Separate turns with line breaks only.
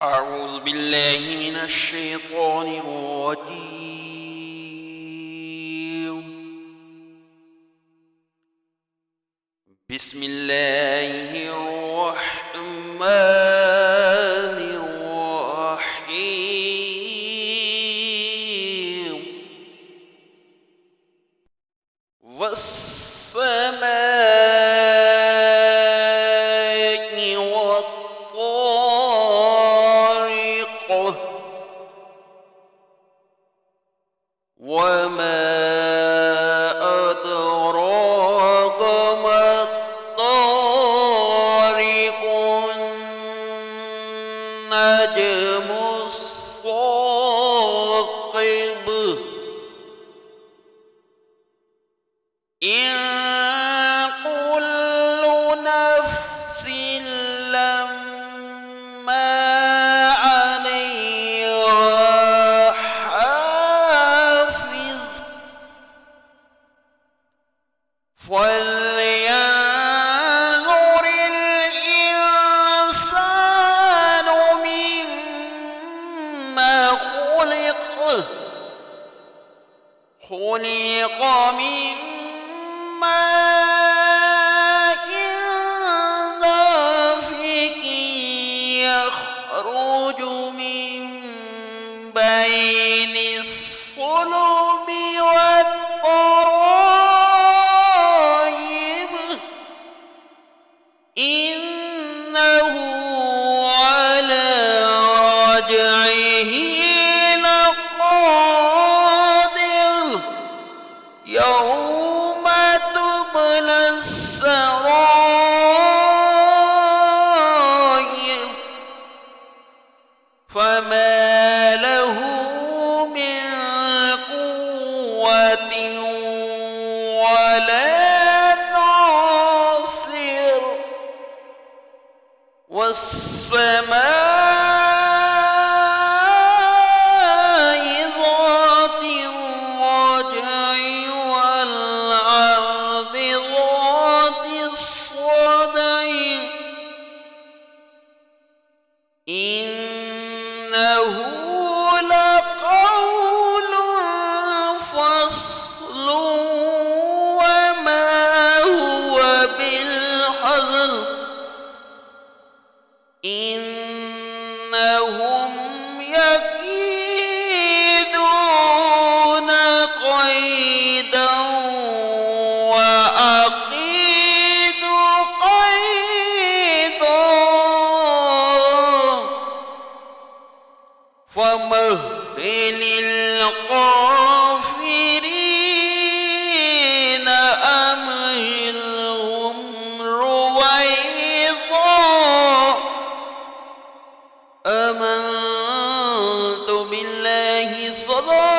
أعوذ بالله من الشيطان الرجيم. بسم الله الرحمن الرحيم. والسماء والطارق وما أدراك ما الطارق النجم الثاقب إن كل نفس لما عليها حافظ فلينظر الإنسان مما خلق من ماء دافق يخرج من بين الصلب والترائب إنه على رجعه لقادر يوم تبلى السرائر فما له من قوة ولا ناصر والسماء ذات الرجع والأرض ذات الصدع إنه لقول فصل وما هو بالهزل إنهم يكيدون كيدا وأكيد كيدا فمهل الكافرين أمهلهم رويدا آمنت بالله صدق